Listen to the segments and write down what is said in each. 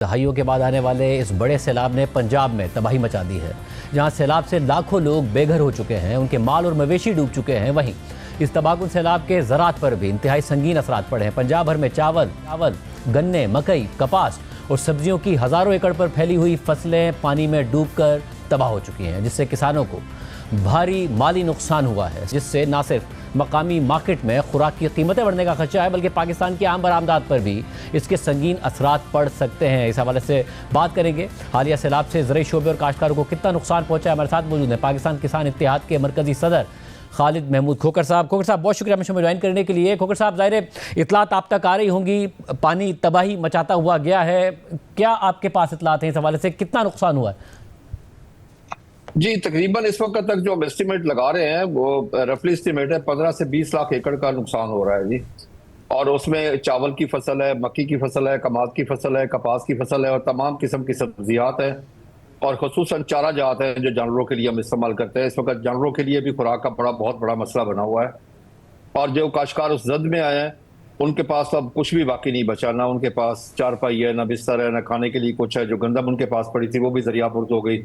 दहाइयों के बाद आने वाले इस बड़े सैलाब ने पंजाब में तबाही मचा दी है। जहां सैलाब से लाखों लोग बेघर हो चुके हैं, उनके माल और मवेशी डूब चुके हैं। वहीं इस तबाहकुन सैलाब के ज़राअत पर भी इंतहाई संगीन असरात पड़े हैं। पंजाब भर में चावल, गन्ने, मकई, कपास और सब्जियों की हज़ारों एकड़ पर फैली हुई फसलें पानी में डूबकर तबाह हो चुकी हैं, जिससे किसानों को भारी माली नुकसान हुआ है, जिससे न सिर्फ मकामी मार्केट में खुराक की कीमतें बढ़ने का खर्चा है, बल्कि पाकिस्तान की आम बरामदात पर भी इसके संगीन असरात पड़ सकते हैं। इस हवाले से बात करेंगे। हालिया सैलाब से ज़राई शोबे और काश्तकारों को कितना नुकसान पहुंचा है। हमारे साथ मौजूद है पाकिस्तान किसान इत्तेहाद के मरकजी सदर खालिद महमूद खोखर साहब। खोखर साहब, बहुत शुक्रिया हमें ज्वाइन करने के लिए। खोखर साहब, ज़ाहिर इतलात आप तक आ रही होंगी, पानी तबाही मचाता हुआ गया है, क्या आपके पास इतलात हैं इस हवाले से, कितना नुकसान हुआ है? जी, तकरीबन इस वक्त तक जो हम एस्टिमेट लगा रहे हैं वो रफली एस्टिमेट है 15 से 20 लाख एकड़ का नुकसान हो रहा है जी। और उसमें चावल की फसल है, मक्की की फसल है, कमाद की फसल है, कपास की फसल है और तमाम किस्म की सब्जियात हैं और खुसूसन चारा जात है जो जानवरों के लिए हम इस्तेमाल करते हैं। इस वक्त जानवरों के लिए भी खुराक का बहुत बड़ा मसला बना हुआ है और जो काश्तकार उस जद में आए हैं उनके पास अब कुछ भी बाकी नहीं बचा। ना उनके पास चारपाई है, ना बिस्तर है, ना खाने के लिए कुछ है। जो गंदम उनके पास पड़ी थी वो भी दरियापुर्द हो गई,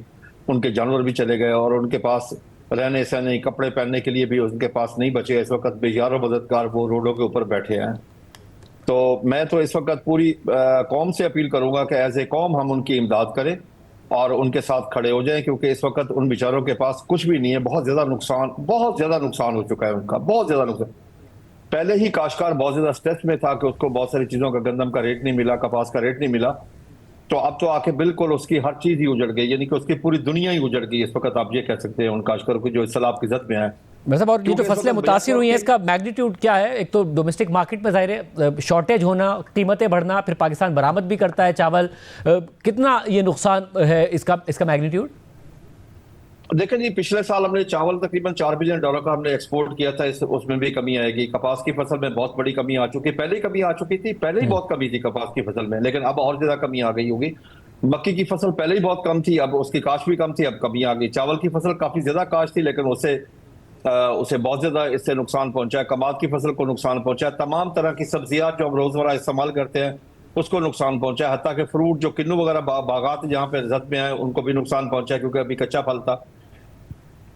उनके जानवर भी चले गए और उनके पास रहने सहने कपड़े पहनने के लिए भी उनके पास नहीं बचे। इस वक्त बेयारो मददगार वो रोडों के ऊपर बैठे हैं। तो मैं तो इस वक्त पूरी कौम से अपील करूंगा कि एज ए कौम हम उनकी इमदाद करें और उनके साथ खड़े हो जाएं, क्योंकि इस वक्त उन बेचारों के पास कुछ भी नहीं है। बहुत ज्यादा नुकसान हो चुका है उनका, बहुत ज्यादा नुकसान। पहले ही काश्तकार बहुत ज्यादा स्ट्रेस में था कि उसको बहुत सारी चीजों का, गंदम का रेट नहीं मिला, कपास का रेट नहीं मिला, तो अब तो आके बिल्कुल उसकी हर चीज ही उजड़ गई, यानी कि उसकी पूरी दुनिया ही उजड़ गई। इस वक्त आप ये कह सकते हैं उन काश्तकारों की जो सैलाब की जद में है। वैसे और ये जो फसलें मुतासिर हुई हैं, इसका मैग्नीट्यूड क्या है? एक तो डोमेस्टिक मार्केट में ज़ाहिर है शॉर्टेज होना, कीमतें बढ़ना, फिर पाकिस्तान बरामद भी करता है चावल, कितना ये नुकसान है इसका मैग्नीट्यूड? देखें जी, पिछले साल हमने चावल तकरीबन $4 बिलियन का हमने एक्सपोर्ट किया था। उसमें भी कमी आएगी। कपास की फसल में बहुत बड़ी कमी आ चुकी है, पहले ही कमी आ चुकी थी, पहले ही बहुत कमी थी कपास की फसल में, लेकिन अब और ज्यादा कमी आ गई होगी। मक्की की फसल पहले ही बहुत कम थी, अब उसकी काश भी कम थी, अब कमी आ गई। चावल की फसल काफी ज्यादा काश थी, लेकिन उसे बहुत ज्यादा इससे नुकसान पहुंचा है। कमाद की फसल को नुकसान पहुंचा है। तमाम तरह की सब्जियात जो हम रोजमर्रा इस्तेमाल करते हैं उसको नुकसान पहुंचा है। हत्ता के फ्रूट जो किन्नू वगैरह बागात जहाँ पे जद में आए उनको भी नुकसान पहुंचा है, क्योंकि अभी कच्चा फल था।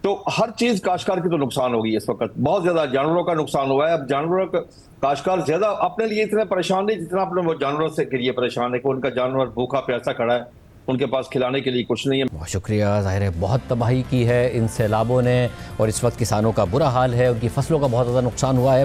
तो हर चीज काश्तकार की तो नुकसान होगी। इस वक्त बहुत ज्यादा जानवरों का नुकसान हुआ है। अब जानवरों का काश्तकार ज्यादा अपने लिए इतने परेशान नहीं जितना अपने वो जानवरों से के लिए परेशान है कि उनका जानवर भूखा प्यासा खड़ा है, उनके पास खिलाने के लिए कुछ नहीं है। बहुत शुक्रिया। ज़ाहिर है बहुत तबाही की है इन सैलाबों ने और इस वक्त किसानों का बुरा हाल है, उनकी फसलों का बहुत ज़्यादा नुकसान हुआ है।